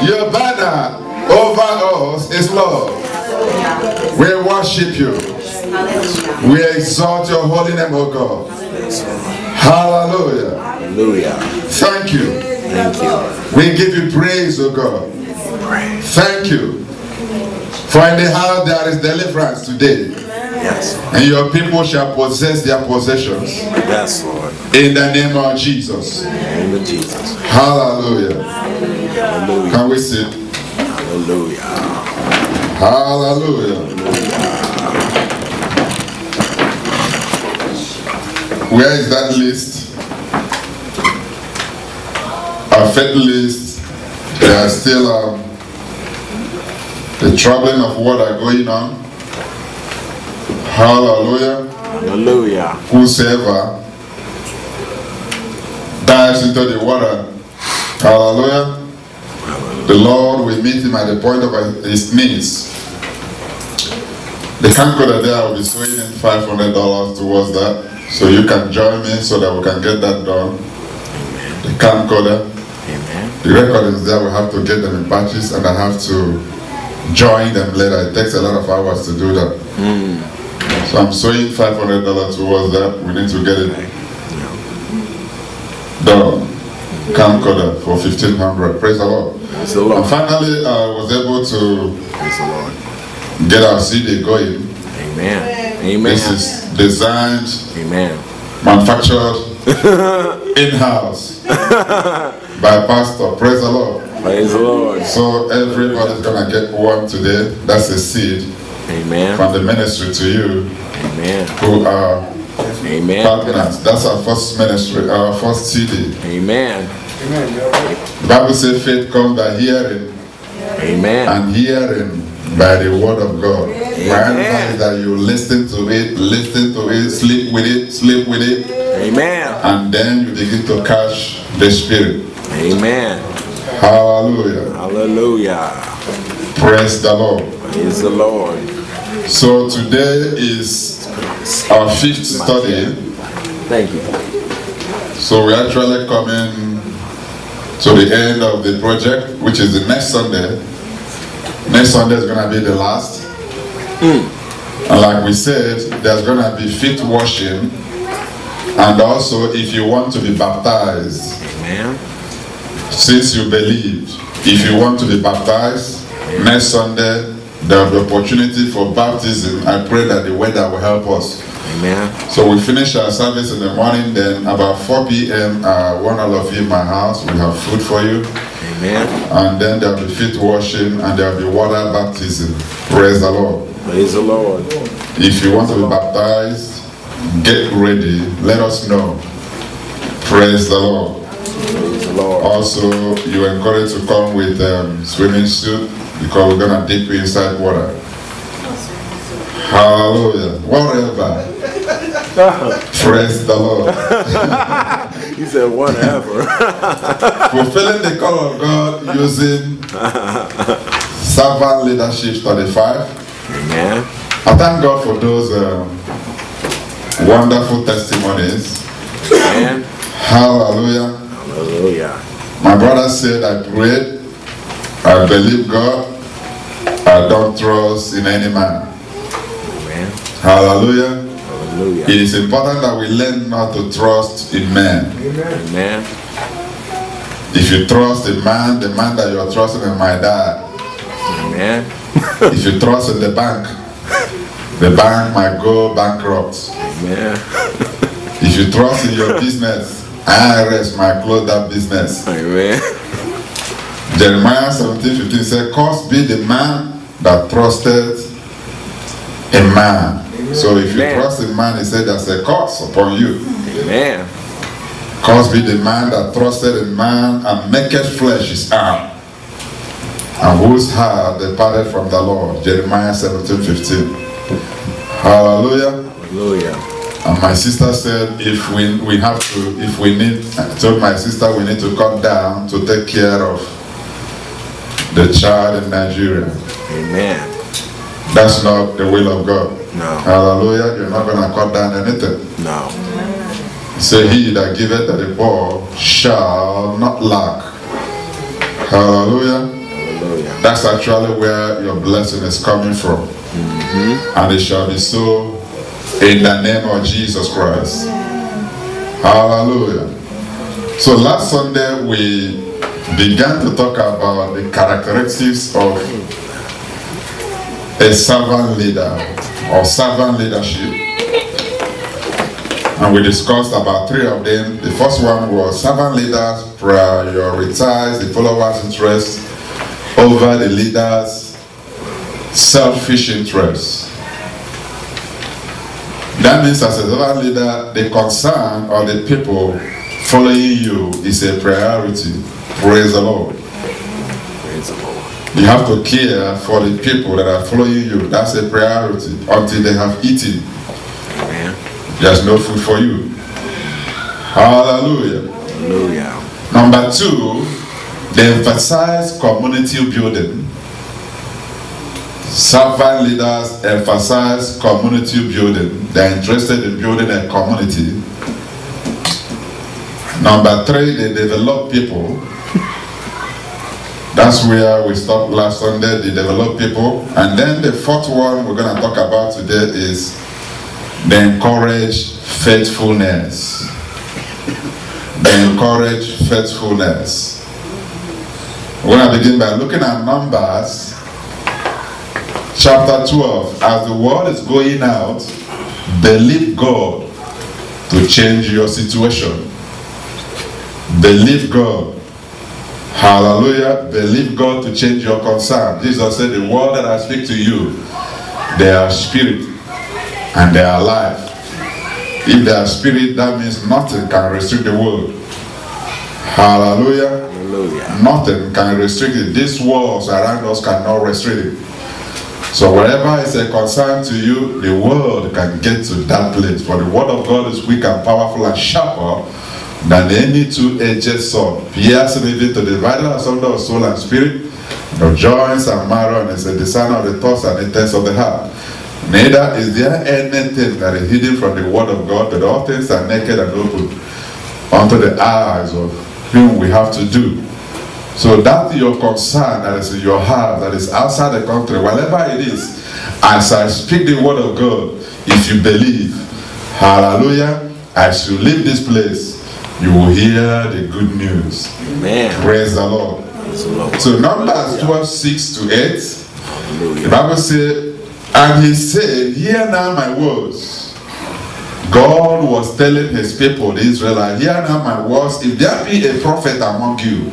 Your banner over us is love. We worship you. We exalt your holy name, O God. Hallelujah. Hallelujah. Thank you. Thank you. We give you praise, O God. Thank you. For in the house there is deliverance today. Yes. And your people shall possess their possessions. Yes, Lord. In the name of Jesus. In the name of Jesus. Hallelujah. Hallelujah. Can we sit? Hallelujah. Hallelujah. Where is that list? Our faith list. There are still the troubling of water going on. Hallelujah. Hallelujah. Whosoever dives into the water, hallelujah, the Lord will meet him at the point of his needs. The camcorder there will be sowing in $500 towards that. So you can join me so that we can get that done. Amen. The camcorder. Amen. The recordings there, we have to get them in batches and I have to join them later. It takes a lot of hours to do that. So I'm sowing $500 towards that. We need to get it done. Camcorder for $1,500. Praise the Lord. Praise the Lord. And finally, I was able to Praise the Lord. get our CD going. Amen. Amen. This is designed, Amen. manufactured in-house by Pastor. Praise the Lord. Praise the Lord. So everybody's gonna get one today. That's a seed Amen. from the ministry to you Amen. who are Amen. partners. That's our first ministry, our first CD. Amen. The Bible says faith comes by hearing, Amen. and hearing by the word of God. Right, that you listen to it, sleep with it, Amen. and then you begin to catch the Spirit. Amen. Hallelujah. Hallelujah. Praise the Lord. Praise the Lord. So today is our 5th study. Thank you. So we're actually coming to the end of the project, which is the next Sunday. Next Sunday is going to be the last. And like we said, there's going to be feet washing. And also, if you want to be baptized, Amen. since you believe, if you want to be baptized, next Sunday, there's the opportunity for baptism. I pray that the weather will help us. Amen. So we finish our service in the morning, then about 4 p.m. One all of you in my house, we have food for you. Amen. And then there will be feet washing and there will be water baptism. Praise the Lord. Praise the Lord. If you want to be baptized, get ready. Let us know. Praise the Lord. Praise the Lord. Also, you're encouraged to come with swimming suit because we're going to dip you inside water. Hallelujah. Whatever. Praise the Lord. He said whatever. Fulfilling the call of God using Servant Leadership 35. Amen. I thank God for those wonderful testimonies. Amen. Hallelujah. Hallelujah. My brother said, I prayed, I believe God, I don't trust in any man. Amen. Hallelujah. Hallelujah. It is important that we learn not to trust in men. Amen. If you trust in man, the man that you are trusting in might die. Amen. If you trust in the bank might go bankrupt. Amen. If you trust in your business, IRS might close that business. Amen. Jeremiah 17:15 said, cursed be the man that trusted in man. So if you trust in man, he said there's a curse upon you. Amen. Cursed be the man that trusted in man and maketh flesh his arm, and whose heart departed from the Lord. Jeremiah 17:15. Hallelujah. Hallelujah. And my sister said, if we need, I told my sister we need to cut down to take care of the child in Nigeria. Amen. That's not the will of God. No. Hallelujah. You're not going to cut down anything. No. Say, he that giveth to the poor shall not lack. Hallelujah. That's actually where your blessing is coming from. And it shall be so in the name of Jesus Christ. Hallelujah. So last Sunday we began to talk about the characteristics of a servant leader or servant leadership. And we discussed about 3 of them. The first one was servant leaders prioritize the followers' interests over the leader's selfish interests. That means as a servant leader, the concern of the people following you is a priority. Praise the Lord. Praise the Lord. You have to care for the people that are following you. That's a priority until they have eaten. Amen. There's no food for you. Hallelujah. Hallelujah. Number 2, they emphasize community building. Servant leaders emphasize community building. They're interested in building a community. Number 3, they develop people. That's where we stopped last Sunday. They develop people. And then the 4th one we're going to talk about today is they encourage faithfulness. They encourage faithfulness. We're going to begin by looking at Numbers chapter 12. As the word is going out, believe God to change your situation. Believe God. Hallelujah. Believe God to change your concern. Jesus said, the word that I speak to you, they are spirit and they are life. If they are spirit, that means nothing can restrict the word. Hallelujah. Hallelujah. Nothing can restrict it. These walls around us cannot restrict it. So wherever is a concern to you, the word can get to that place. For the word of God is weak and powerful and sharper than any two-edged sword, piercing even to the dividing asunder of soul and spirit, of joints and marrow, and is a discerner of the thoughts and intents of the heart. Neither is there anything that is hidden from the word of God, but all things are naked and open unto the eyes of whom we have to do. So that your concern that is in your heart, that is outside the country, whatever it is, as I speak the word of God, if you believe, hallelujah, as you leave this place, you will hear the good news. Amen. Praise the Lord. Praise the Lord. So Numbers 12:6-8, Hallelujah. the Bible says, and he said, hear now my words. God was telling his people, the Israelites, hear now my words. If there be a prophet among you,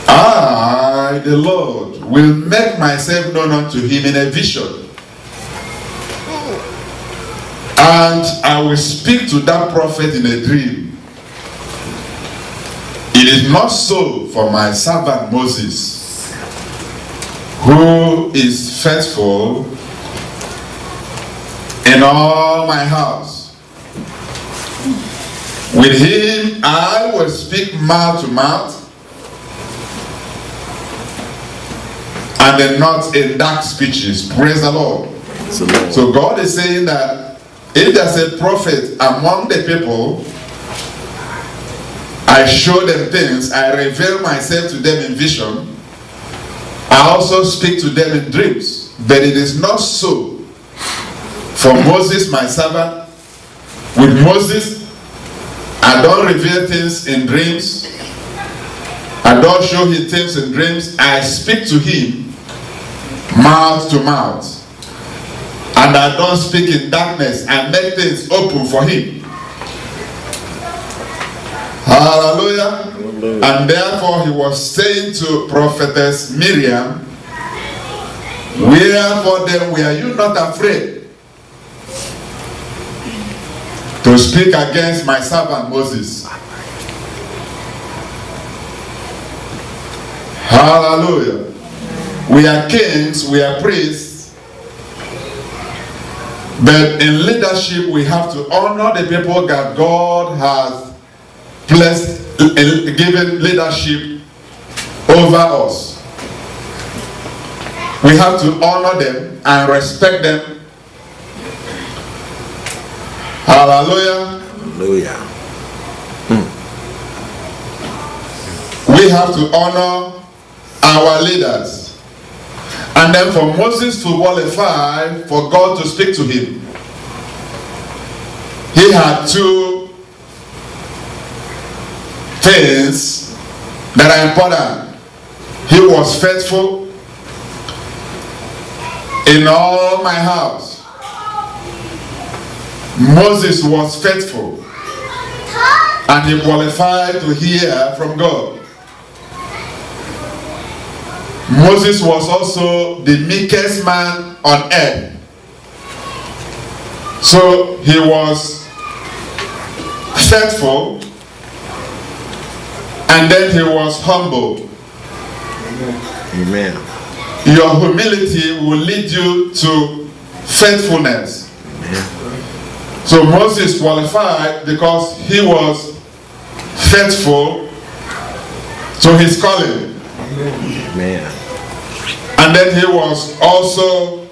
I, the Lord, will make myself known unto him in a vision. And I will speak to that prophet in a dream. It is not so for my servant Moses, who is faithful in all my house. With him I will speak mouth to mouth, and then not in dark speeches. Praise the Lord. Praise the Lord. So God is saying that if there's a prophet among the people, I show them things, I reveal myself to them in vision, I also speak to them in dreams. But it is not so for Moses, my servant. With Moses, I don't reveal things in dreams. I don't show him things in dreams. I speak to him mouth to mouth. And I don't speak in darkness. I make things open for him. Hallelujah. Hallelujah. And therefore he was saying to prophetess Miriam, wherefore then were you not afraid to speak against my servant Moses? Hallelujah. We are kings, we are priests, but in leadership we have to honor the people that God has placed, given leadership over us. We have to honor them and respect them. Hallelujah. Hallelujah. We have to honor our leaders. And then for Moses to qualify for God to speak to him, he had two things that are important. He was faithful in all my house. Moses was faithful, and he qualified to hear from God. Moses was also the meekest man on earth. So he was faithful, and then he was humble. Amen. Your humility will lead you to faithfulness. Amen. So Moses qualified because he was faithful to his calling. Amen. And then he was also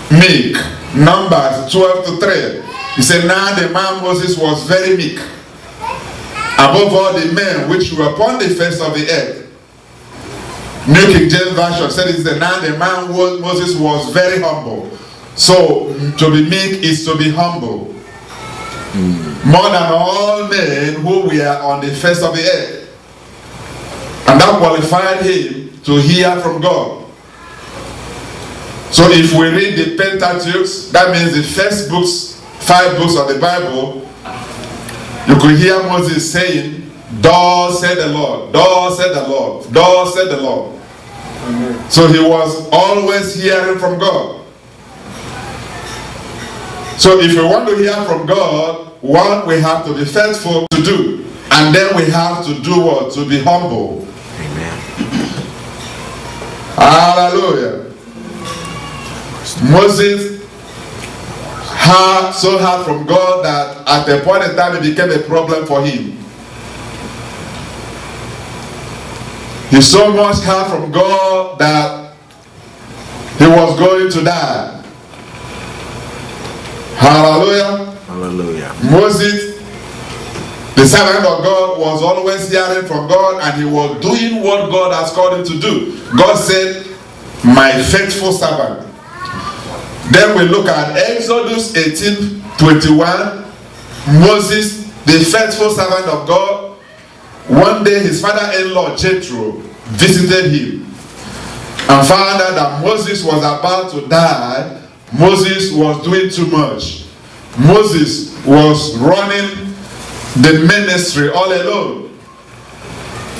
meek. Numbers 12:3. He said, now the man Moses was very meek, above all the men which were upon the face of the earth. New King James Version said, it said, now the man Moses was very humble. So to be meek is to be humble. More than all men who were on the face of the earth. And that qualified him to hear from God. So if we read the Pentateuch, that means the first 5 books of the Bible, you could hear Moses saying, thus said the Lord, thus said the Lord, thus said the Lord. Amen. So he was always hearing from God. So if we want to hear from God, one, we have to be faithful to do. And then we have to do what? To be humble. Amen. Hallelujah. Moses so heard from God that at a point in time it became a problem for him. He so much heard from God that he was going to die. Hallelujah. Hallelujah. Moses, the servant of God, was always hearing from God, and he was doing what God has called him to do. God said, my faithful servant. Then we look at Exodus 18:21. Moses, the faithful servant of God, one day his father-in-law Jethro visited him and found out that Moses was about to die. Moses was doing too much. Moses was running the ministry all alone.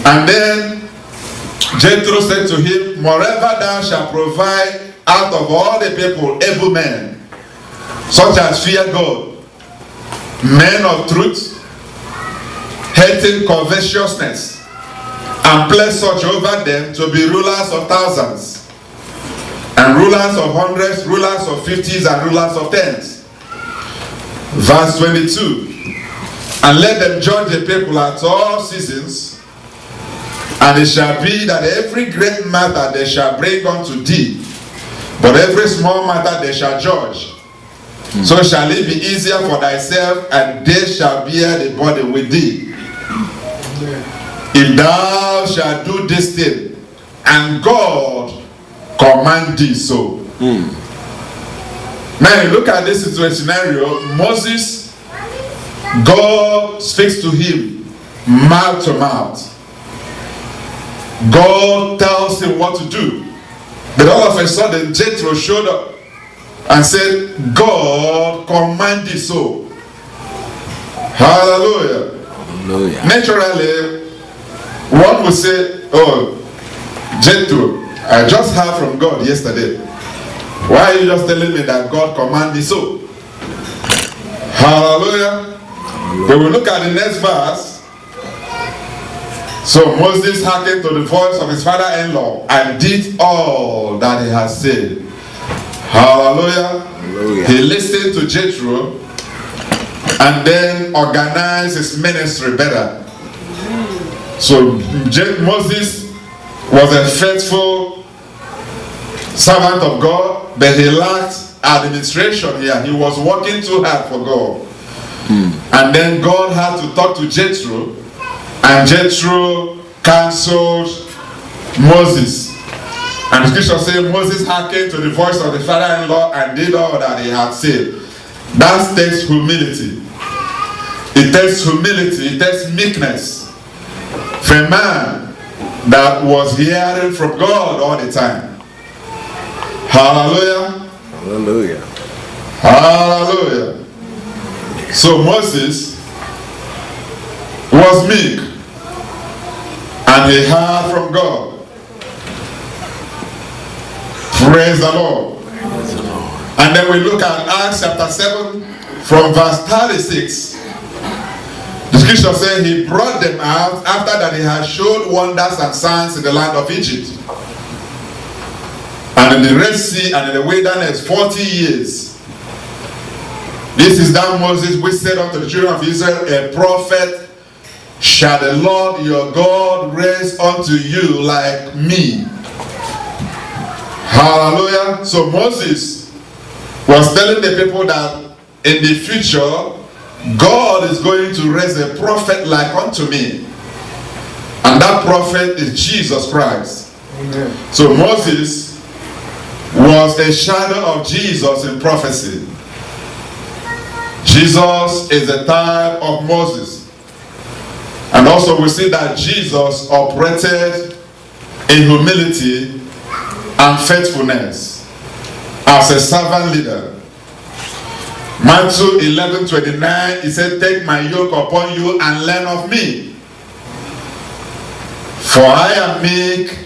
And then Jethro said to him, moreover thou shalt provide out of all the people able men, such as fear God, men of truth, hating covetousness, and place such over them to be rulers of thousands, and rulers of hundreds, rulers of 50s, and rulers of 10s. Verse 22. And let them judge the people at all seasons, and it shall be that every great matter they shall bring unto thee, but every small matter they shall judge. So shall it be easier for thyself, and they shall bear the burden with thee. If thou shalt do this thing, and God command thee so. Now you look at this scenario. Moses, God speaks to him mouth to mouth. God tells him what to do. But all of a sudden, Jethro showed up and said, God command thee so. Hallelujah. Hallelujah. Naturally, one would say, oh, Jethro, I just heard from God yesterday. Why are you just telling me that God command thee so? Hallelujah. Hallelujah. We will look at the next verse. So Moses hearkened to the voice of his father-in-law and did all that he has said. Hallelujah. Hallelujah. He listened to Jethro and then organized his ministry better. So Moses was a faithful servant of God, but he lacked administration here. He was working too hard for God. And then God had to talk to Jethro, and Jethro cancelled Moses. And the scripture says Moses hearkened to the voice of the father-in-law and did all that he had said. That takes humility. It takes humility. It takes meekness for a man that was hearing from God all the time. Hallelujah. Hallelujah. Hallelujah. So Moses was meek and he heard from God. Praise the Lord. Praise the Lord. And then we look at Acts chapter 7 from verse 36. The scripture says he brought them out after that he had showed wonders and signs in the land of Egypt, and in the Red Sea and in the wilderness 40 years. This is that Moses which said unto the children of Israel, a prophet shall the Lord your God raise unto you like me. Hallelujah. So Moses was telling the people that in the future God is going to raise a prophet like unto me, and that prophet is Jesus Christ. Amen. So Moses was a shadow of Jesus in prophecy. Jesus is a type of Moses. And also we see that Jesus operated in humility and faithfulness as a servant leader. Matthew 11:29, he said, take my yoke upon you and learn of me. For I am meek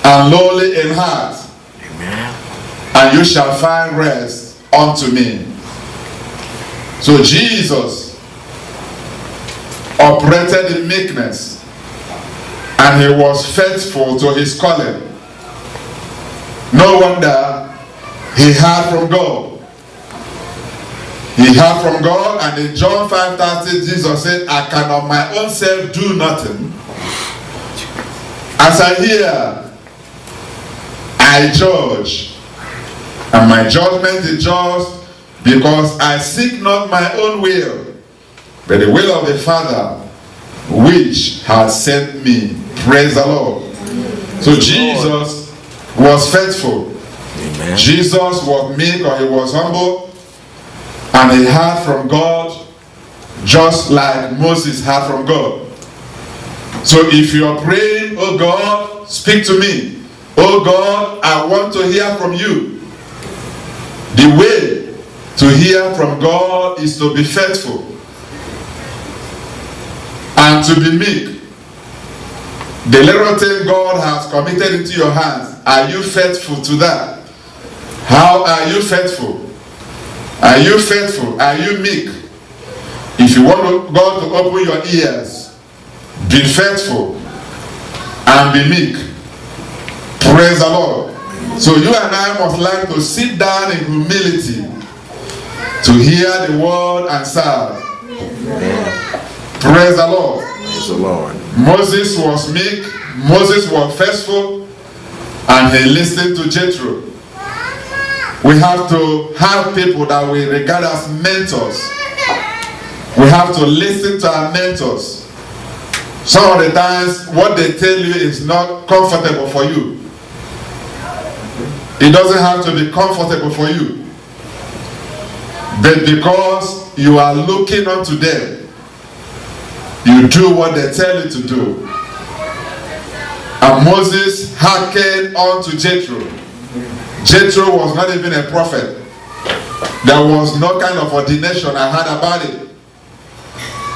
and lowly in heart. Amen. And you shall find rest unto me. So Jesus operated in meekness and he was faithful to his calling. No wonder he heard from God. He heard from God, and in John 5:30 Jesus said, I can of my own self do nothing. As I hear, I judge, and my judgment is just, because I seek not my own will, but the will of the Father which has sent me. Praise the Lord. So Jesus was faithful. Amen. Jesus was meek, or he was humble, and he heard from God just like Moses heard from God. So if you are praying, oh God, speak to me. Oh God, I want to hear from you. The way to hear from God is to be faithful and to be meek. The little thing God has committed into your hands, are you faithful to that? How are you faithful? Are you faithful? Are you meek? If you want God to open your ears, be faithful and be meek. Praise the Lord. So you and I must learn to sit down in humility to hear the word and serve. Praise the Lord. Praise the Lord. Moses was meek, Moses was faithful, and he listened to Jethro. We have to have people that we regard as mentors. We have to listen to our mentors. Some of the times, what they tell you is not comfortable for you. It doesn't have to be comfortable for you. But because you are looking unto them, you do what they tell you to do. And Moses hearkened unto Jethro. Jethro was not even a prophet. There was no kind of ordination I heard about it.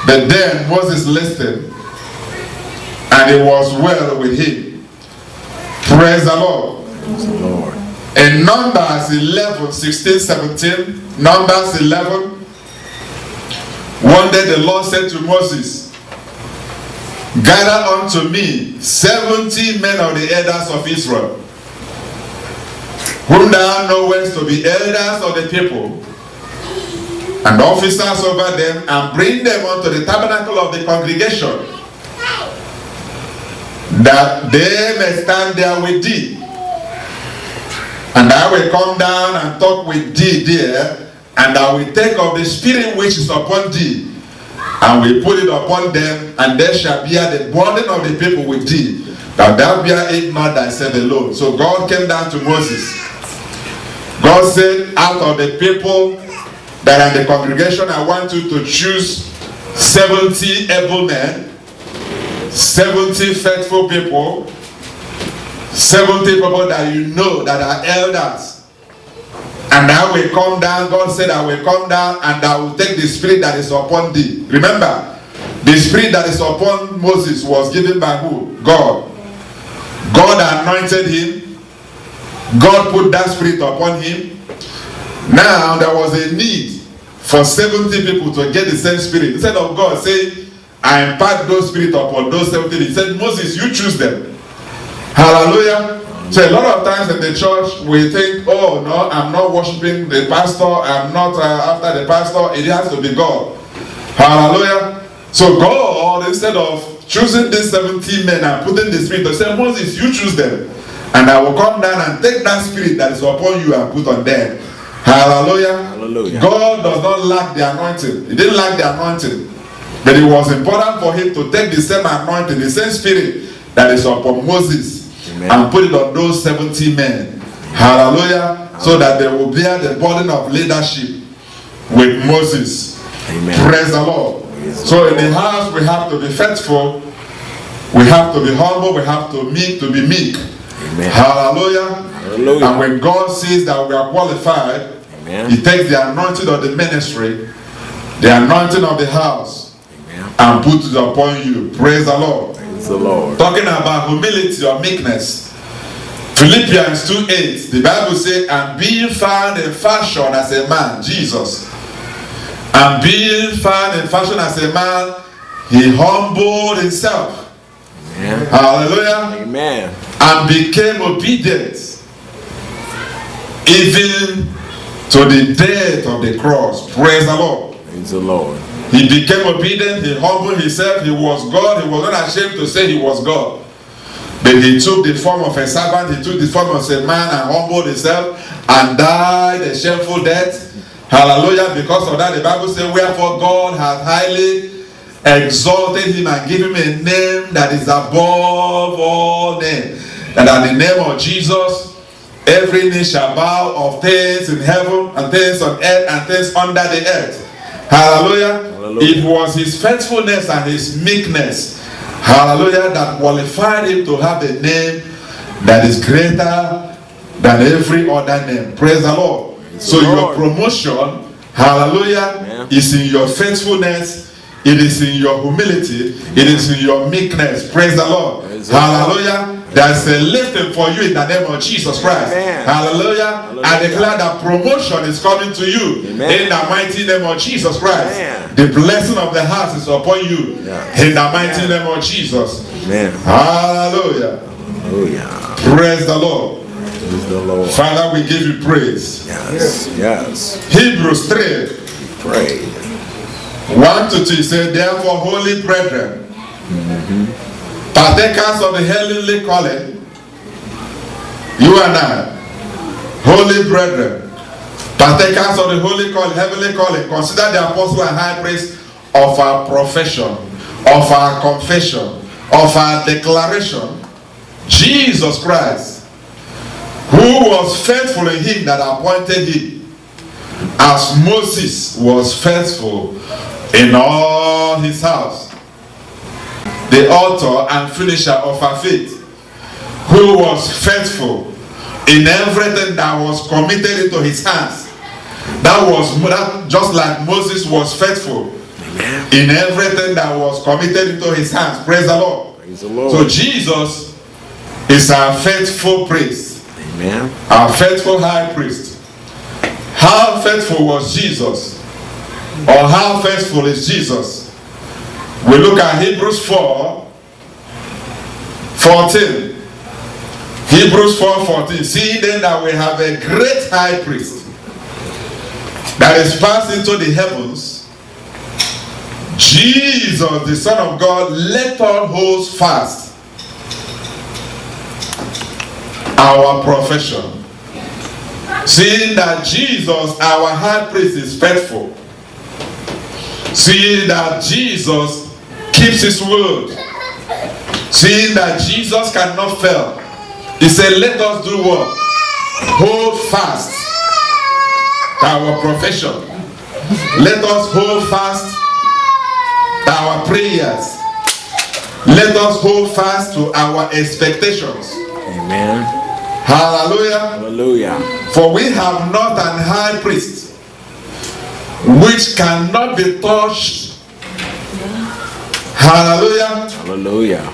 But then Moses listened, and it was well with him. Praise the Lord. Praise the Lord. In Numbers 11, 16, 17, Numbers 11, one day the Lord said to Moses, gather unto me 70 men of the elders of Israel, whom thou knowest to be elders of the people, and officers over them, and bring them unto the tabernacle of the congregation, that they may stand there with thee. And I will come down and talk with thee there, and I will take of the spirit which is upon thee, and will put it upon them, and they shall bear the burden of the people with thee. that thou bear not thyself alone. So God came down to Moses. God said, out of the people that are in the congregation, I want you to choose 70 able men, 70 faithful people, 70 people that you know that are elders. And I will come down. God said, I will come down and I will take the spirit that is upon thee. Remember, the spirit that is upon Moses was given by who? God. God anointed him. God put that spirit upon him. Now there was a need for 70 people to get the same spirit. Instead of God saying, I impart those spirits upon those 70, he said, Moses, you choose them. Hallelujah. So a lot of times in the church we think, oh no, I'm not worshiping the pastor, I'm not after the pastor, it has to be God. Hallelujah. So God, instead of choosing these 70 men and putting the spirit, to say, Moses, you choose them, and I will come down and take that spirit that is upon you and put on them. Hallelujah. Hallelujah. God does not lack the anointing. He didn't lack the anointing. But it was important for him to take the same anointing, the same spirit that is upon Moses, amen, and put it on those 70 men. Hallelujah. So that they will bear the burden of leadership with Moses. Amen. Praise the Lord. So in the house we have to be faithful, we have to be humble, we have to be meek. Amen. Hallelujah. Hallelujah. And when God sees that we are qualified, amen, he takes the anointing of the ministry, the anointing of the house, amen, and puts it upon you. Praise the Lord. Praise the Lord. Talking about humility or meekness, Philippians 2:8, the Bible says, and being found in fashion as a man, Jesus, and being found in fashion as a man, he humbled himself. Amen. Hallelujah. Amen. And became obedient, even to the death of the cross. Praise the Lord. Praise the Lord. He became obedient, he humbled himself, he was God, he was not ashamed to say he was God. But he took the form of a servant, he took the form of a man and humbled himself and died a shameful death. Hallelujah. Because of that, the Bible says, wherefore God hath highly exalted him and given him a name that is above all names. And at the name of Jesus, every knee shall bow, of things in heaven and things on earth and things under the earth. Hallelujah. Hallelujah. It was his faithfulness and his meekness, hallelujah, that qualified him to have a name that is greater than every other name. Praise the Lord. So your promotion, hallelujah, is in your faithfulness, it is in your humility, it is in your meekness. Praise the Lord. Hallelujah. There's a lifting for you in the name of Jesus Christ. Amen. Hallelujah. I declare that promotion is coming to you. Amen. In the mighty name of Jesus Christ. Amen. The blessing of the house is upon you. Yes. In the mighty name of Jesus. Amen. Hallelujah. Hallelujah. Praise the Lord. Praise the Lord. Father, we give you praise. Yes. Yes. Hebrews 3. Pray. 1 to 2 said, therefore, holy brethren, partakers of the heavenly calling, you and I, holy brethren, partakers of the holy calling, heavenly calling, consider the apostle and high priest of our profession, of our confession, of our declaration, Jesus Christ, who was faithful in him that appointed him, as Moses was faithful in all his house, the author and finisher of our faith, who was faithful in everything that was committed into his hands. That just like Moses was faithful in everything that was committed into his hands. Praise the Lord. Praise the Lord. So Jesus is our faithful priest. Amen. Our faithful high priest. How faithful was Jesus? Or how faithful is Jesus? We look at Hebrews 4:14. Hebrews 4:14. See then that we have a great high priest that is passed into the heavens, Jesus, the Son of God. Let all hold fast our profession. Seeing that Jesus, our high priest, is faithful. Seeing that Jesus keeps his word. Seeing that Jesus cannot fail, he said, let us do what? Hold fast to our profession. Let us hold fast to our prayers. Let us hold fast to our expectations. Amen. Hallelujah. Hallelujah. For we have not an high priest which cannot be touched. Hallelujah. Hallelujah.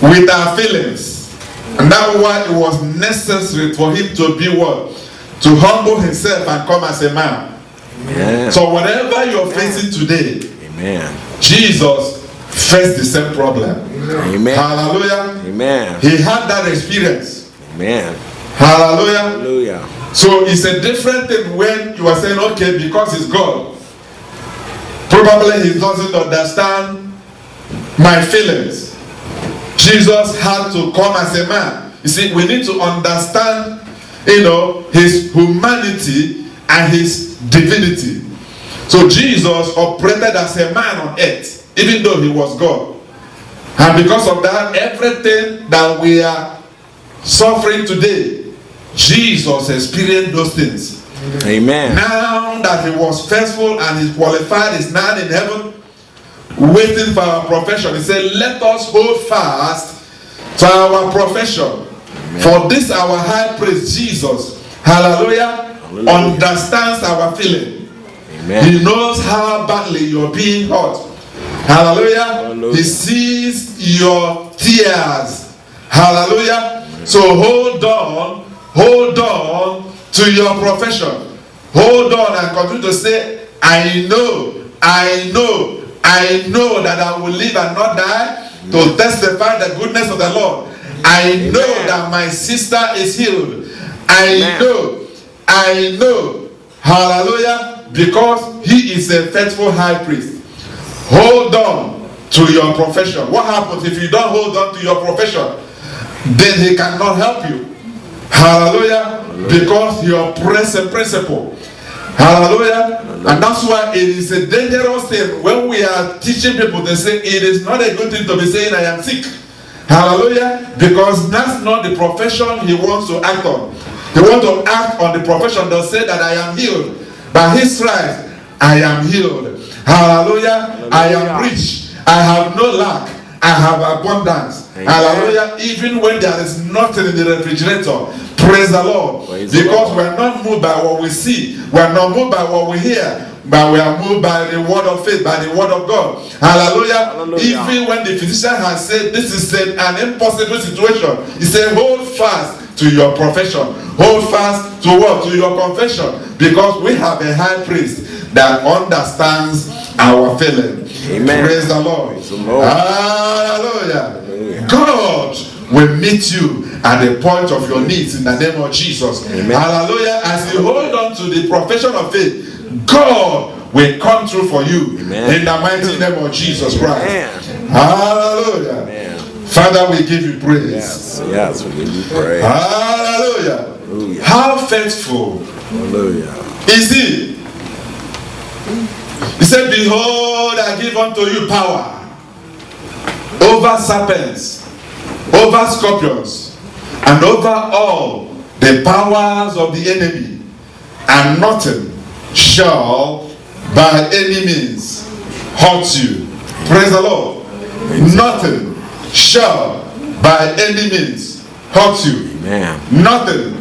With our feelings. And that's why it was necessary for him to be what? To humble himself and come as a man. Amen. So whatever you're facing today, Amen. Jesus faced the same problem. Amen. Hallelujah. Amen. He had that experience. Amen. Hallelujah. Hallelujah. So it's a different thing when you are saying, okay, because he's God. Probably he doesn't understand my feelings. Jesus had to come as a man. You see, we need to understand, his humanity and his divinity. So Jesus operated as a man on earth, even though he was God. And because of that, everything that we are suffering today, Jesus experienced those things. Amen. Now that he was faithful and he's qualified, he's now in heaven, waiting for our profession. He said, let us hold fast to our profession. Amen. For this our high priest, Jesus, hallelujah, understands our feeling. Amen. He knows how badly you're being hurt. Hallelujah. Hallelujah. He sees your tears. Hallelujah. So hold on to your profession. Hold on and continue to say, I know that I will live and not die to testify the goodness of the Lord. I know that my sister is healed. I know, hallelujah, because he is a faithful high priest. Hold on to your profession. What happens if you don't hold on to your profession? Then he cannot help you. Hallelujah. Because you are present principle. Hallelujah. And that's why it is a dangerous thing when we are teaching people to say it is not a good thing to be saying I am sick. Hallelujah. Because that's not the profession he wants to act on. He wants to act on the profession that say that I am healed. By his stripes I am healed. Hallelujah. I am rich. I have no lack. I have abundance. Amen. Hallelujah. Even when there is nothing in the refrigerator, praise the Lord. Because we are not moved by what we see. We are not moved by what we hear. But we are moved by the word of faith, by the word of God. Hallelujah. Hallelujah. Even when the physician has said this is an impossible situation, he said hold fast to your profession. Hold fast to what? To your confession. Because we have a high priest that understands our feeling. Amen. Praise the Lord. Praise the Lord. Hallelujah. Hallelujah. God will meet you at the point of your needs in the name of Jesus. Amen. Hallelujah. As you hold on to the profession of faith, God will come through for you. Amen. In the mighty name of Jesus Christ. Amen. Hallelujah. Amen. Father, we give you praise. Yes, we give you praise. Hallelujah. Hallelujah. How faithful Hallelujah. is he? He said, behold, I give unto you power over serpents, over scorpions, and over all the powers of the enemy, and nothing shall by any means hurt you. Praise the Lord. Nothing shall by any means hurt you. Amen. Nothing.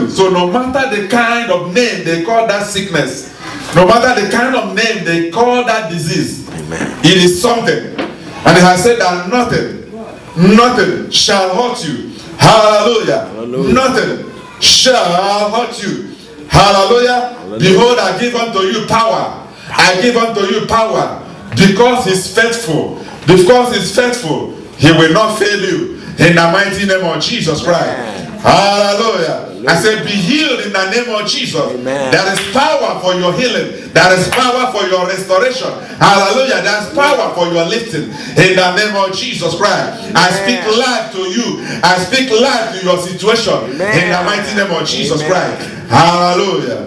So no matter the kind of name they call that sickness, no matter the kind of name they call that disease, amen, it is something. And he has said that nothing shall hurt you. Hallelujah. Hallelujah. Nothing shall hurt you. Hallelujah. Hallelujah. Behold, I give unto you power. I give unto you power. Because he's faithful. Because he's faithful, he will not fail you. In the mighty name of Jesus Christ. Amen. Hallelujah. Hallelujah. I said, be healed in the name of Jesus. Amen. There is power for your healing. There is power for your restoration. Hallelujah. There is power for your lifting. In the name of Jesus Christ. Amen. I speak life to you. I speak life to your situation. Amen. In the mighty name of Jesus Christ. Hallelujah.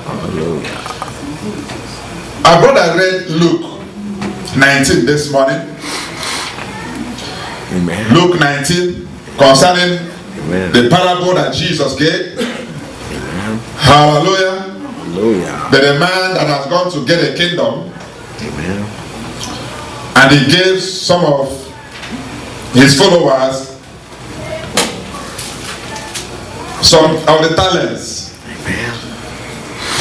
Hallelujah. Our brother read Luke 19 this morning. Amen. Luke 19, concerning Amen. the parable that Jesus gave. Amen. Hallelujah. Hallelujah. That a man that has gone to get a kingdom, Amen. and he gave some of his followers some of the talents. Amen.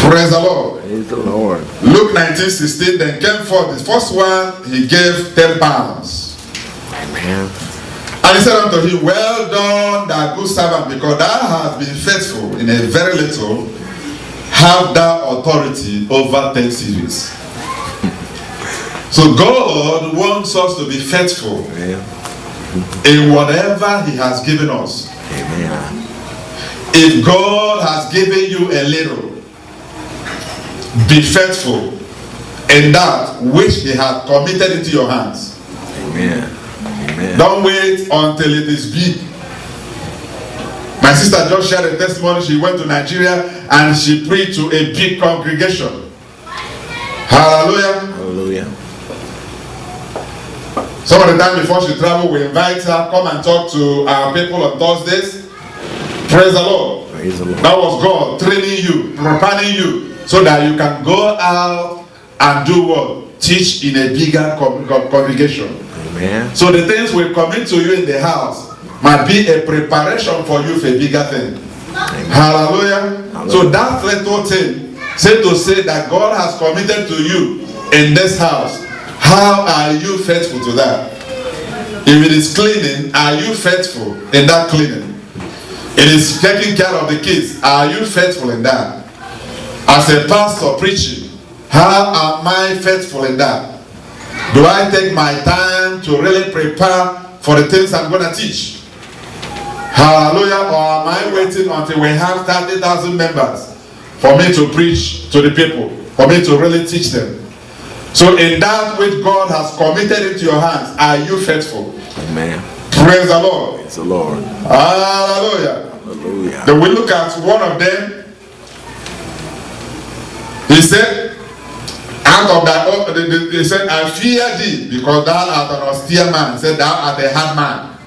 Praise the Lord. Praise the Lord. Luke 19:16, then came forth the first one, he gave 10 pounds. Amen. And he said unto him, well done, thou good servant, because thou hast been faithful in a very little, have thou authority over 10 cities. So God wants us to be faithful in whatever he has given us. Amen. If God has given you a little, be faithful in that which he has committed into your hands. Amen. Amen. Don't wait until it is big. My sister just shared a testimony. She went to Nigeria and she preached to a big congregation. Hallelujah. Hallelujah. Some of the time before she traveled, we invite her, come and talk to our people on Thursdays. Praise the Lord. Praise the Lord. That was God training you, preparing you, so that you can go out and do what? Teach in a bigger congregation. Amen. So the things will come into you in the house might be a preparation for you for a bigger thing. Hallelujah. Hallelujah. So that little thing, to say that God has committed to you in this house, how are you faithful to that? If it is cleaning, are you faithful in that cleaning? It is taking care of the kids, are you faithful in that? As a pastor preaching, how am I faithful in that? Do I take my time to really prepare for the things I'm going to teach? Hallelujah. Or am I waiting until we have 30,000 members for me to preach to the people, for me to really teach them? So in that which God has committed into your hands, are you faithful? Amen. Praise the Lord. Praise the Lord. Hallelujah. Hallelujah. Then we look at one of them. He said, out of that, he said, I fear thee, because thou art an austere man. He said, thou art a hard man.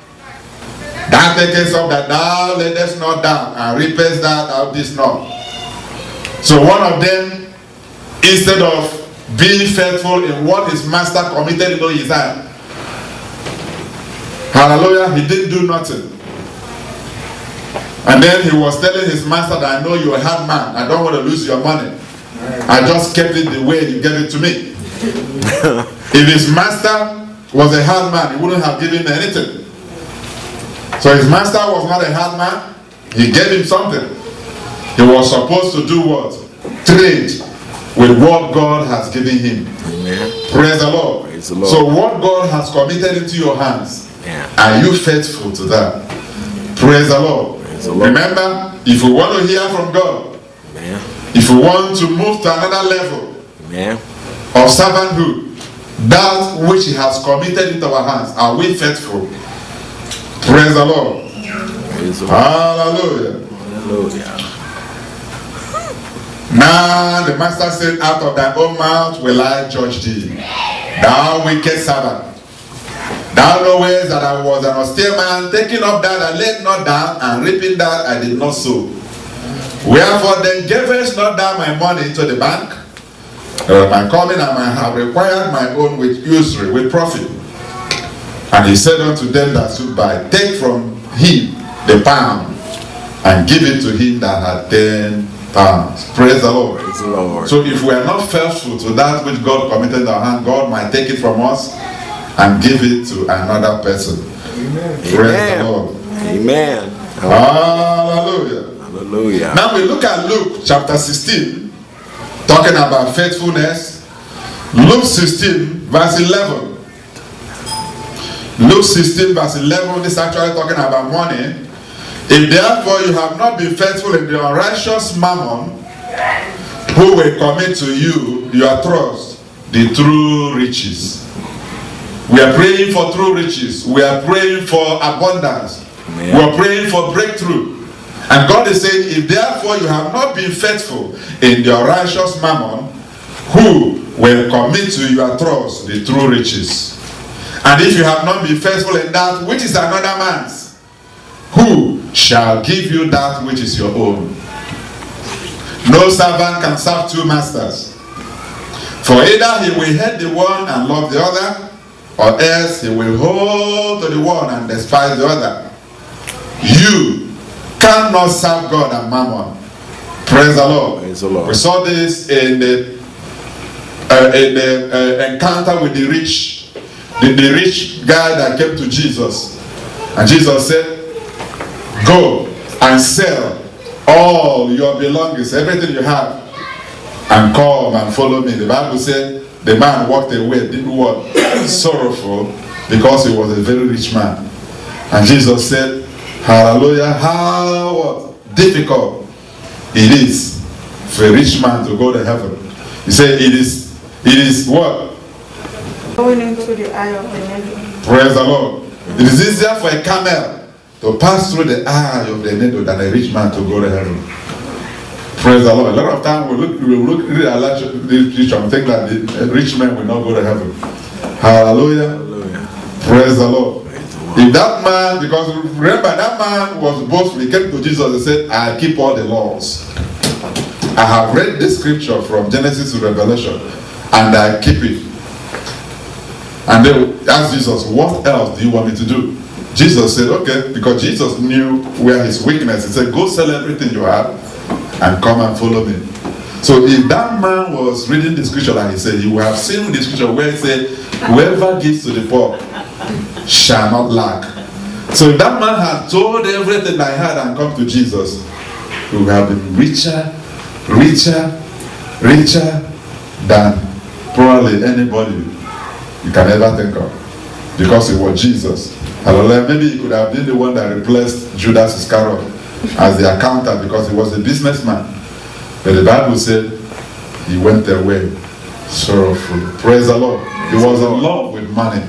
Thou takest up that thou layest not down, and reapest that thou didst not. So one of them, instead of being faithful in what his master committed into his hand, hallelujah, he didn't do nothing. And then he was telling his master that I know you're a hard man, I don't want to lose your money. I just kept it the way you gave it to me. If his master was a hard man, he wouldn't have given him anything. So his master was not a hard man. He gave him something. He was supposed to do what? Trade with what God has given him. Amen. Praise the Lord. Praise the Lord. So what God has committed into your hands, Yeah. are you faithful to that? Praise the Lord. Praise the Lord. Remember, if you want to hear from God, Amen. if you want to move to another level Amen. of servanthood, that which he has committed into our hands, are we faithful? Praise the Lord. Praise the Lord. Hallelujah. Hallelujah. Now the master said, out of thy own mouth will I judge thee, thou wicked servant. Thou knowest that I was an austere man, taking up that I laid not down, and reaping that I did not sow. Wherefore then gavest not thou my money into the bank? My coming, I might have required my own with usury, with profit. And he said unto them that stood by, take from him the pound, and give it to him that had 10 pounds. Praise the Lord. Praise the Lord. So if we are not faithful to that which God committed in our hand, God might take it from us and give it to another person. Amen. Praise the Lord. Amen. Hallelujah. Hallelujah. Now we look at Luke chapter 16, talking about faithfulness. Luke 16 verse 11. Luke 16 verse 11 is actually talking about money. If therefore you have not been faithful in the unrighteous mammon, who will commit to you your trust, the true riches. We are praying for true riches. We are praying for abundance. Amen. We are praying for breakthrough. And God is saying, if therefore you have not been faithful in the unrighteous mammon, who will commit to your trust the true riches? And if you have not been faithful in that which is another man's, who shall give you that which is your own? No servant can serve two masters. For either he will hate the one and love the other, or else he will hold to the one and despise the other. You cannot serve God and mammon. Praise the Lord. Praise the Lord. We saw this in the encounter with the rich guy that came to Jesus. And Jesus said, go and sell all your belongings, everything you have, and come and follow me. The Bible said the man walked away, didn't walk sorrowful, because he was a very rich man. And Jesus said, hallelujah, how difficult it is for a rich man to go to heaven. He said it is what? Going into the eye of the needle. Praise the Lord. It is easier for a camel to pass through the eye of the needle than a rich man to go to heaven. Praise the Lord. A lot of times we look really at rich and think that the rich man will not go to heaven. Hallelujah. Hallelujah. Praise the Lord. If that man, because remember that man was boastful, he came to Jesus and said, I keep all the laws. I have read this scripture from Genesis to Revelation, and I keep it. And they asked Jesus, what else do you want me to do? Jesus said, okay, because Jesus knew where his weakness. He said, go sell everything you have and come and follow me. So if that man was reading the scripture like he said, he would have seen the scripture where it said, whoever gives to the poor shall not lack. So if that man had told everything I had and come to Jesus, he would have been richer than probably anybody you can ever think of, because it was Jesus. Hallelujah. Maybe he could have been the one that replaced Judas Iscariot as the accountant, because he was a businessman. But the Bible said he went away sorrowful. Praise the Lord. He was in love with money.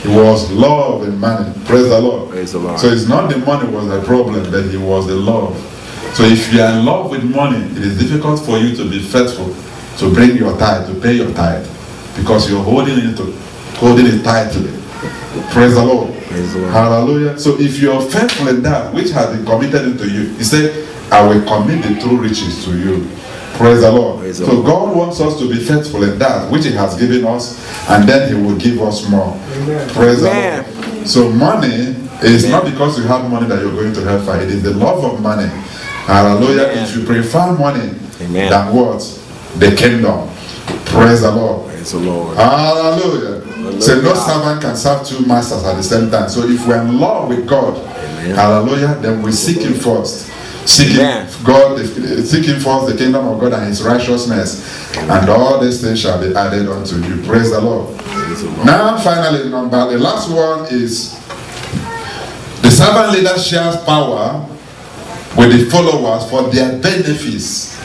He was love in money. Praise the Lord. Praise the Lord. So it's not the money was the problem, but he was the love. So if you are in love with money, it is difficult for you to be faithful, to bring your tithe, to pay your tithe, because you're holding it tightly. Praise the Lord. Praise the Lord. Hallelujah. So if you're faithful in that which has been committed into you, he said, I will commit the true riches to you. Praise the Lord. Praise the So Lord. God wants us to be faithful in that which he has given us, and then he will give us more. Amen. Praise Amen. the Lord. So money is not because you have money that you're going to hellfire. It is the love of money. Hallelujah. Amen. If you prefer money Amen. than what? The kingdom. Praise the Lord. Praise the Lord. Hallelujah. So no servant can serve two masters at the same time. So if we're in love with God, hallelujah, then we seek him first. Seeking God, seeking first the kingdom of God and his righteousness, and all these things shall be added unto you. Praise the Lord. Now finally, the last one is the servant leader shares power with the followers for their benefits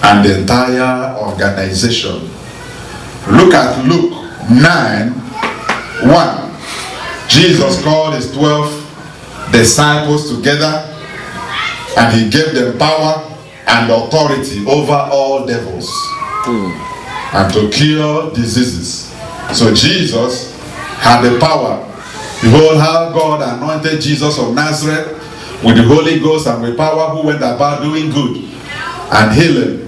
and the entire organization. Look at Luke 9:1. Jesus called his 12 disciples together, and he gave them power and authority over all devils and to cure diseases. So Jesus had the power. Behold how God anointed Jesus of Nazareth with the Holy Ghost and with power, who went about doing good and healing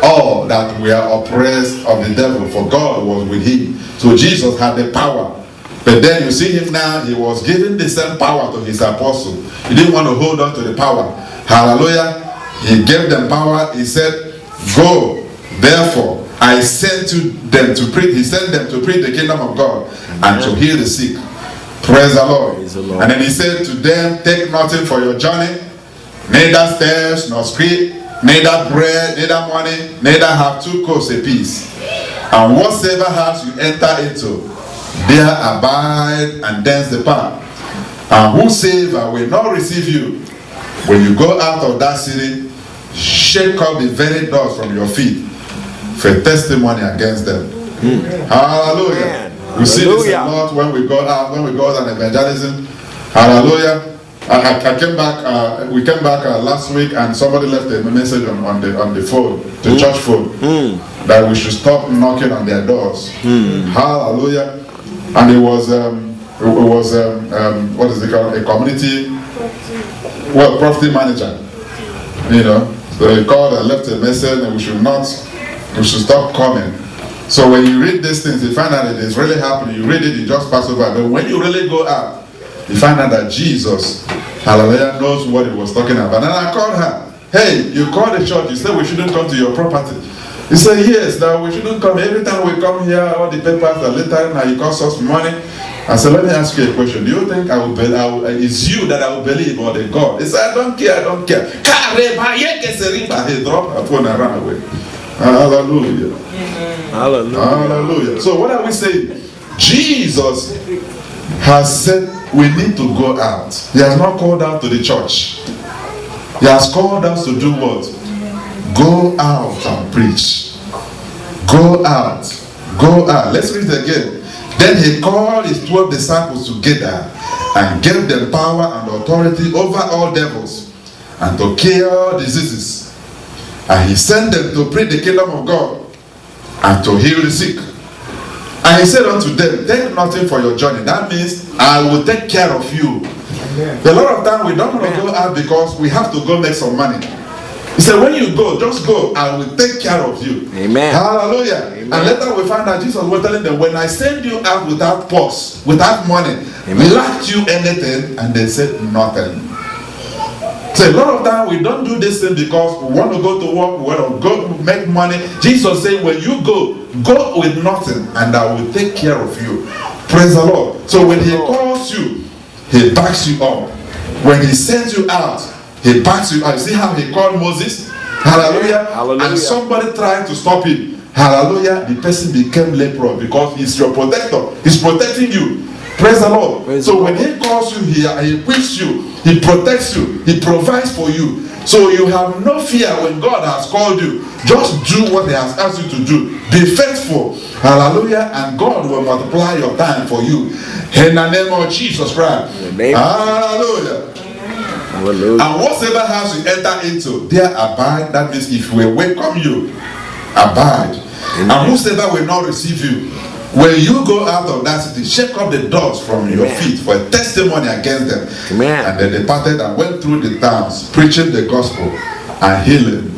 all that were oppressed of the devil, for God was with him. So Jesus had the power. But then you see him now, he was giving the same power to his apostle. He didn't want to hold on to the power. Hallelujah. He gave them power. He said, go, therefore, I sent them to preach. He sent them to preach the kingdom of God and to heal the sick. Praise the Lord. Praise the Lord. And then he said to them, take nothing for your journey, neither staves, nor scrip, neither bread, neither money, neither have 2 coats apiece. And whatsoever house you enter into, there abide and thence depart. And whosoever will not receive you, when you go out of that city, shake off the very dust from your feet for testimony against them. Hallelujah. Amen. We see this a Hallelujah. lot when we go out on evangelism. Hallelujah. I came back. We came back last week, and somebody left a message on the phone, the church phone, that we should stop knocking on their doors. Hallelujah. and it was what is it called? A community, well, property manager. You know, so he called and left a message, and we should stop coming. So when you read these things, you find out that it's really happening. You read it, you just pass over. But when you really go out, you find out that Jesus, hallelujah, knows what he was talking about. And I called her. Hey, you called the church. You said we shouldn't come to your property. He said, yes, that we shouldn't come. Every time we come here, all the papers are later, now you cost us money. I said, let me ask you a question. Do you think it's you that I will believe or the God? He said, I don't care, I don't care. He dropped her phone and ran away. Hallelujah. Hallelujah. Hallelujah. So what are we saying? Jesus has said we need to go out. He has not called out to the church. He has called us to do what? Go out and preach. Go out. Go out. Let's read it again. Then he called his 12 disciples together and gave them power and authority over all devils and to cure diseases. And he sent them to preach the kingdom of God and to heal the sick. And he said unto them, take nothing for your journey. That means I will take care of you. A lot of time we don't want to go out because we have to go make some money. He said, when you go, just go. I will take care of you. Amen. Hallelujah. Amen. And later we find out Jesus was telling them, when I send you out without purse, without money, lacked you anything? And they said nothing. So a lot of time we don't do this thing because we want to go to work, we want to go make money. Jesus said, when you go with nothing and I will take care of you. Praise the Lord. So when he calls you, he backs you up. When he sends you out, he backs you up. See how he called Moses? Hallelujah. Hallelujah. And somebody tried to stop him. Hallelujah. The person became leper because he's your protector. He's protecting you. Praise the Lord. Praise so the when he calls you here, he equips you, he protects you, he provides for you. So you have no fear when God has called you. Just do what he has asked you to do. Be faithful. Hallelujah. And God will multiply your time for you. In the name of Jesus Christ. Hallelujah. Hallelujah. And whatsoever house you enter into, there abide. That means if we welcome you, abide. Amen. And whosoever will not receive you, when you go out of that city, shake up the dust from your feet for a testimony against them. Amen. And they departed and went through the towns, preaching the gospel and healing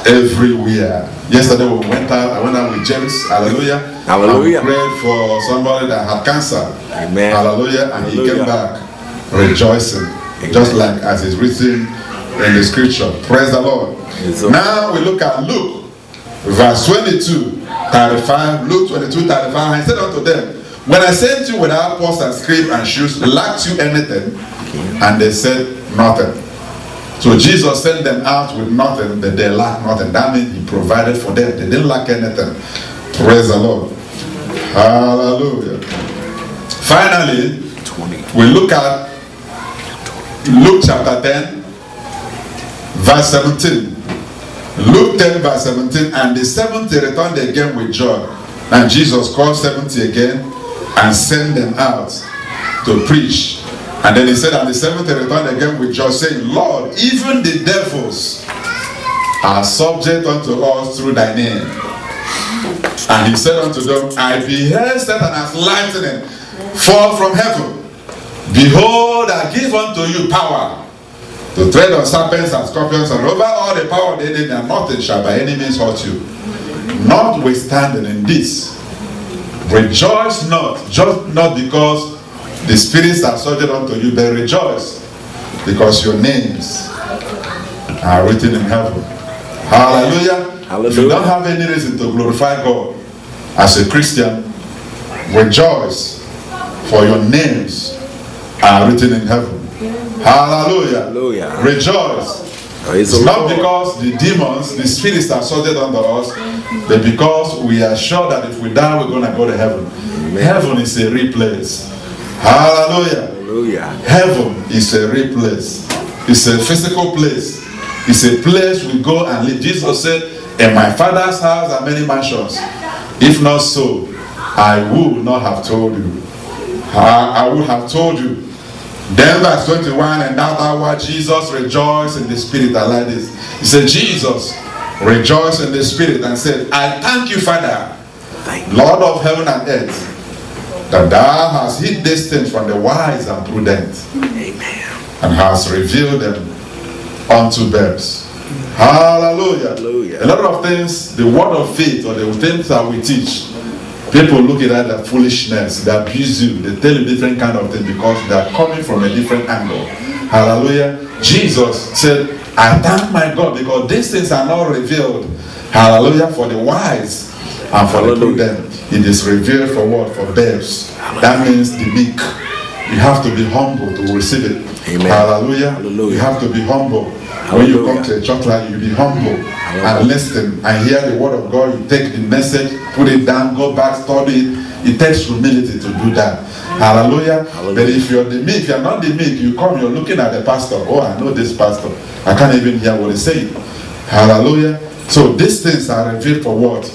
everywhere. Yesterday we went out. I went out with James. Hallelujah. Hallelujah. And we prayed for somebody that had cancer. Amen. Hallelujah. And Hallelujah. he came back rejoicing. Amen. Just like as is written in the scripture. Praise the Lord. Now we look at Luke, verse 22, 35. Luke 22, 35. And he said unto them, when I sent you without purse and scrip and shoes, lacked you anything? And they said nothing. So Jesus sent them out with nothing, but they lacked nothing. That means he provided for them. They didn't lack anything. Praise the Lord. Hallelujah. Finally, we look at Luke chapter 10, verse 17. Luke 10, verse 17. And the 70 returned again with joy. And Jesus called 70 again and sent them out to preach. And then he said, and the 70 returned again with joy, saying, Lord, even the devils are subject unto us through thy name. And he said unto them, I beheld Satan as lightning fall from heaven. Behold, I give unto you power to tread on serpents and scorpions and over all the power of the enemy, and nothing shall by any means hurt you. Notwithstanding in this, rejoice not, just not because the spirits are subject unto you, but rejoice because your names are written in heaven. Hallelujah. Hallelujah. If you don't have any reason to glorify God as a Christian, rejoice, for your names are written in heaven. Hallelujah. Hallelujah. Rejoice. It's not because the demons, the spirits are subject unto us, but because we are sure that if we die, we're going to go to heaven. Amen. Heaven is a real place. Hallelujah. Hallelujah. Heaven is a real place. It's a physical place. It's a place we go and live. Jesus said, in my Father's house are many mansions. If not so, I would not have told you. I would have told you. Then verse 21, and that hour Jesus rejoiced in the spirit. I like this. He said, Jesus rejoiced in the spirit and said, I thank you, Father, Lord of heaven and earth, that thou hast hid these things from the wise and prudent, and hast revealed them unto babes. Hallelujah. A lot of things, the word of faith or the things that we teach, people look at that as foolishness. They abuse you. They tell you different kind of things because they are coming from a different angle. Hallelujah. Jesus said, I thank my God because these things are not revealed. Hallelujah. For the wise and for the prudent. It is revealed for what? For babes. That means the meek. You have to be humble to receive it. Amen. Hallelujah. You have to be humble. When you come to a church like you be humble and listen and hear the word of God. You take the message, put it down, go back, study it. It takes humility to do that. Hallelujah. But if you're the meek, if you're not the meek, you come, you're looking at the pastor. Oh, I know this pastor. I can't even hear what he's saying. Hallelujah. So these things are revealed for what?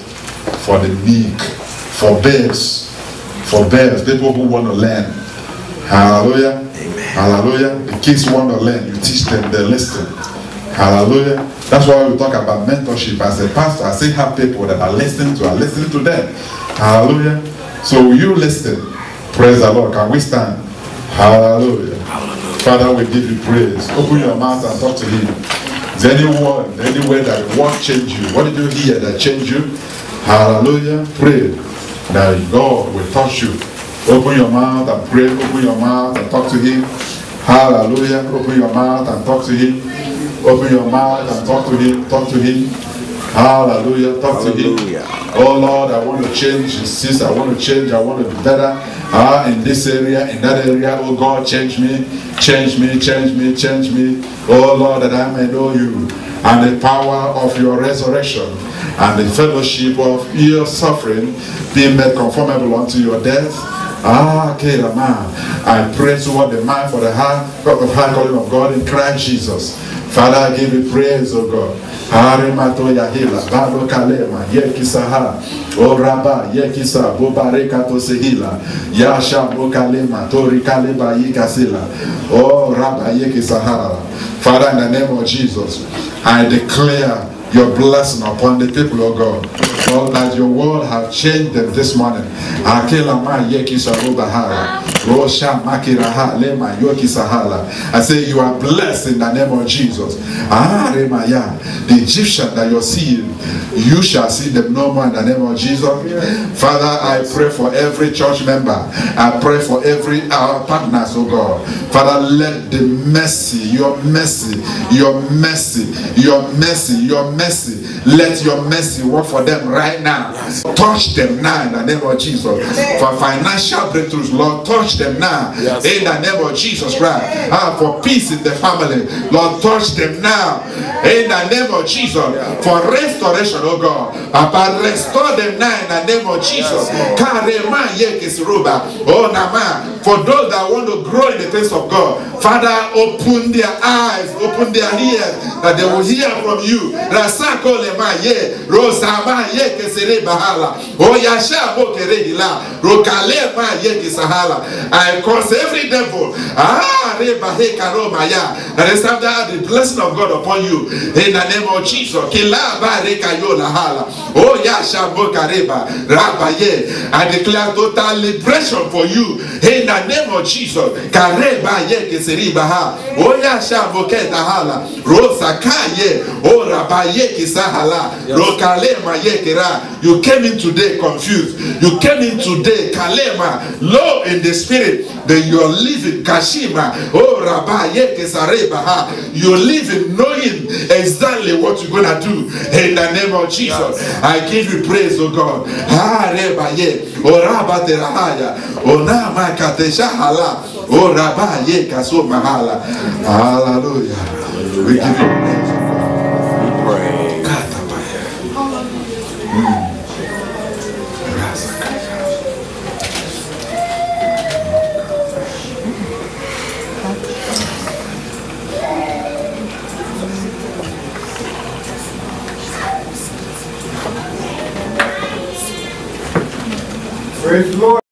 For the meek, for babes, people who want to learn. Hallelujah. Amen. Hallelujah. The kids want to learn. You teach them, they listen. Hallelujah. That's why we talk about mentorship. As a pastor, I still have people that are listening to them. Hallelujah. So you listen. Praise the Lord. Can we stand? Hallelujah. Hallelujah. Father, we give you praise. Open your mouth and talk to him. Is there any way that won't change you? What did you hear that changed you? Hallelujah. Pray that God will touch you. Open your mouth and pray. Open your mouth and talk to him. Hallelujah. Open your mouth and talk to him. Open your mouth and talk to him. Talk to him. Hallelujah. Talk to him. Oh Lord, I want to change this. I want to change. I want to be better. In this area, in that area. Oh God, change me. Change me. Change me. Change me. Oh Lord, that I may know you and the power of your resurrection and the fellowship of your suffering, being made conformable unto your death. I pray toward the mind for the high calling of God in Christ Jesus. Father, I give you praise, O God. Harimato Yahila, Bado Kalema, Yekisaha, O Rabba, Yekisa, Bobarekato Sehila, Yasha Bokalema, Tori Kaleba Yikasila, O Rabba Yekisahara. Father, in the name of Jesus, I declare your blessing upon the people of God. Lord, that your word have changed them this morning. I say you are blessed in the name of Jesus. The Egyptian that you're seeing, you shall see them no more in the name of Jesus. Father, I pray for every church member. I pray for every our partners, oh God. Father, let the mercy, your mercy, your mercy, your mercy, your mercy, let your mercy work for them right now. Touch them now in the name of Jesus. For financial breakthroughs, Lord, touch them now in the name of Jesus Christ. For peace in the family, Lord, touch them now in the name of Jesus. For restoration, oh God, Papa, restore them now in the name of Jesus. For those that want to grow in the things of God, Father, open their eyes, open their ears, that they will hear from you. I curse every devil that is after the blessing of God upon you in the name of Jesus. I declare total liberation for you in the name of Jesus. You came in today confused. You came in today kalema, low in the spirit. That you are living kashima. Oh Rabba Yekesarebaha. You're living knowing exactly what you're gonna do in the name of Jesus. I give you praise, oh God. Ha Reba Ye. Oh Rabba Terahaya. Oh Nama Kateshahala. Oh Rabba Yekaso Mahala. Hallelujah. We give you praise. We pray. Praise the Lord.